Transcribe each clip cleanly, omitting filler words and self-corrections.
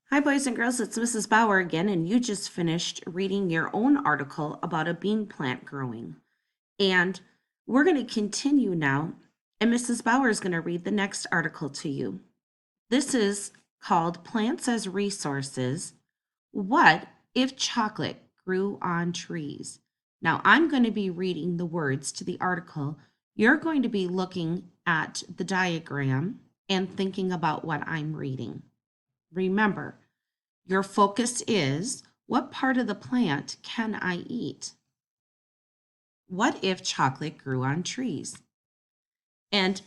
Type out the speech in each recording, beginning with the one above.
Hi, boys and girls, it's Mrs. Bauer again, and you just finished reading your own article about a bean plant growing. And we're going to continue now, and Mrs. Bauer is going to read the next article to you. This is called Plants as Resources. What if chocolate grew on trees? Now, I'm going to be reading the words to the article. You're going to be looking at the diagram and thinking about what I'm reading. Remember, your focus is, what part of the plant can I eat? What if chocolate grew on trees? And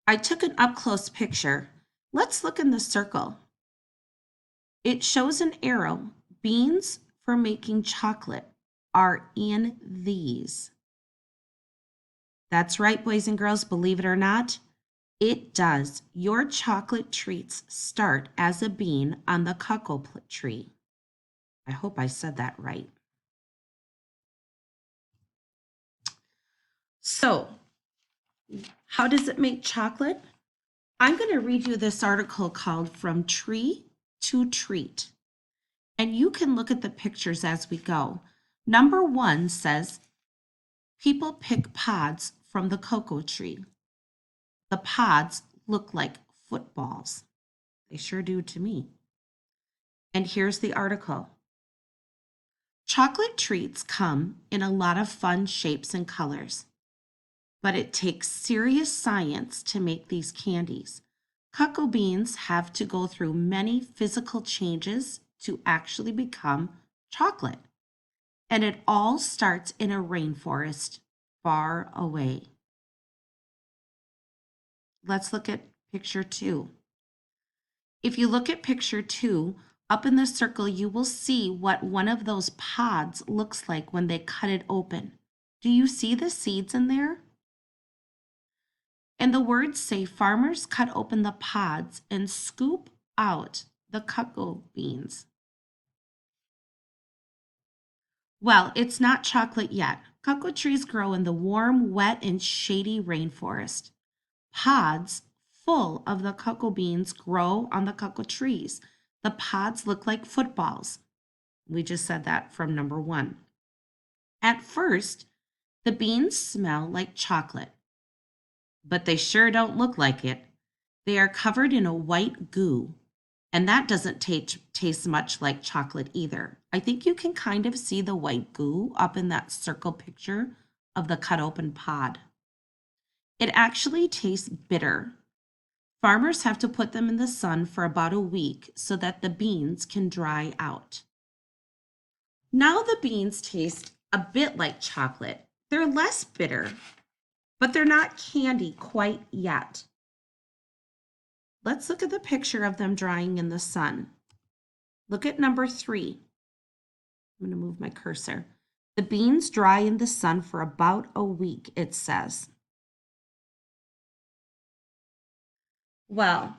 I took an up close picture. Let's look in the circle. It shows an arrow. Beans for making chocolate are in these. That's right, boys and girls, believe it or not, it does. Your chocolate treats start as a bean on the cocoa tree. I hope I said that right. So, how does it make chocolate? I'm going to read you this article called From Tree to Treat. And you can look at the pictures as we go. Number 1 says, people pick pods from the cocoa tree. The pods look like footballs. They sure do to me. And here's the article. Chocolate treats come in a lot of fun shapes and colors, but it takes serious science to make these candies. Cocoa beans have to go through many physical changes to actually become chocolate. And it all starts in a rainforest far away. Let's look at picture 2. If you look at picture 2, up in the circle, you will see what one of those pods looks like when they cut it open. Do you see the seeds in there? And the words say farmers cut open the pods and scoop out the cocoa beans. Well, it's not chocolate yet. Cocoa trees grow in the warm, wet, and shady rainforest. Pods full of the cocoa beans grow on the cocoa trees. The pods look like footballs. We just said that from number 1. At first, the beans smell like chocolate, but they sure don't look like it. They are covered in a white goo, and that doesn't taste much like chocolate either. I think you can kind of see the white goo up in that circle picture of the cut open pod. It actually tastes bitter. Farmers have to put them in the sun for about a week so that the beans can dry out. Now the beans taste a bit like chocolate. They're less bitter, but they're not candy quite yet. Let's look at the picture of them drying in the sun. Look at number 3. I'm going to move my cursor. The beans dry in the sun for about a week, it says. Well,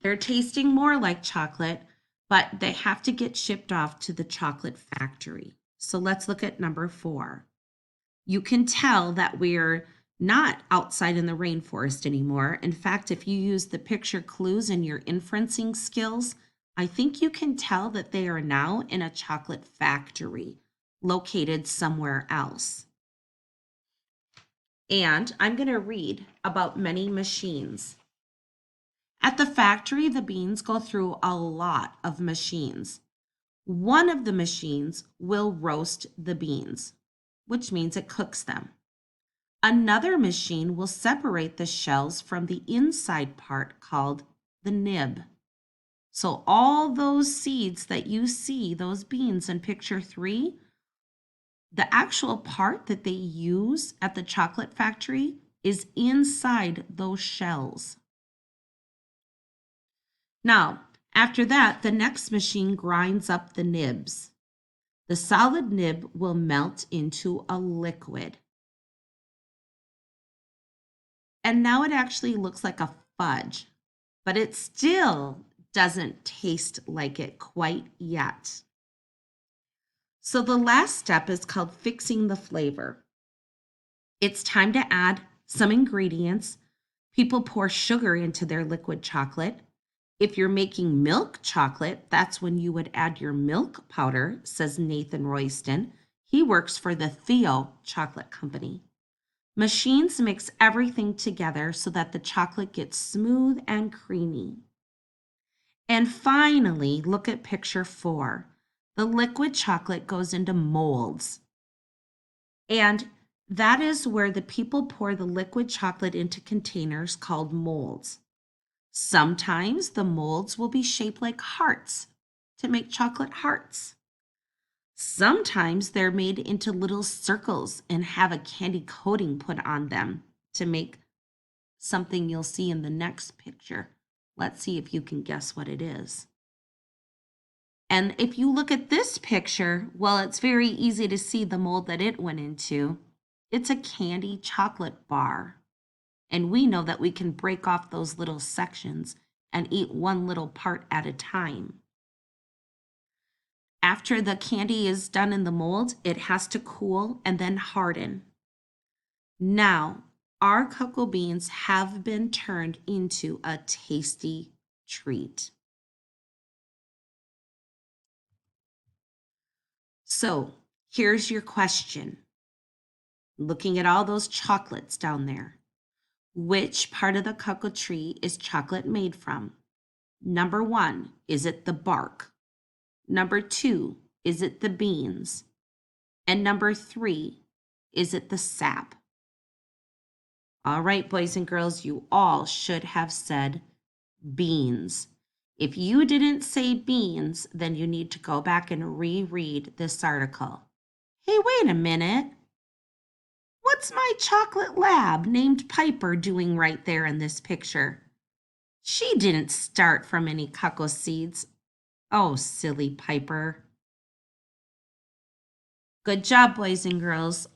they're tasting more like chocolate, but they have to get shipped off to the chocolate factory. So let's look at number 4. You can tell that we're not outside in the rainforest anymore. In fact, if you use the picture clues in your inferencing skills, I think you can tell that they are now in a chocolate factory located somewhere else. And I'm going to read about many machines. At the factory, the beans go through a lot of machines. One of the machines will roast the beans, which means it cooks them. Another machine will separate the shells from the inside part called the nib. So all those seeds that you see, those beans in picture 3, the actual part that they use at the chocolate factory is inside those shells. Now, after that, the next machine grinds up the nibs. The solid nib will melt into a liquid. And now it actually looks like a fudge, but it still doesn't taste like it quite yet. So the last step is called fixing the flavor. It's time to add some ingredients. People pour sugar into their liquid chocolate. If you're making milk chocolate, that's when you would add your milk powder, says Nathan Royston. He works for the Theo Chocolate Company. Machines mix everything together so that the chocolate gets smooth and creamy. And finally, look at picture 4. The liquid chocolate goes into molds. And that is where the people pour the liquid chocolate into containers called molds. Sometimes the molds will be shaped like hearts to make chocolate hearts. Sometimes they're made into little circles and have a candy coating put on them to make something you'll see in the next picture. Let's see if you can guess what it is. And if you look at this picture, well, it's very easy to see the mold that it went into. It's a candy chocolate bar. And we know that we can break off those little sections and eat one little part at a time. After the candy is done in the mold, it has to cool and then harden. Now, our cocoa beans have been turned into a tasty treat. So, here's your question. Looking at all those chocolates down there, which part of the cocoa tree is chocolate made from? Number 1, is it the bark? Number 2, is it the beans? And number 3, is it the sap? All right, boys and girls, you all should have said beans. If you didn't say beans, then you need to go back and reread this article. Hey, wait a minute. What's my chocolate lab named Piper doing right there in this picture? She didn't start from any cocoa seeds. Oh, silly Piper. Good job, boys and girls.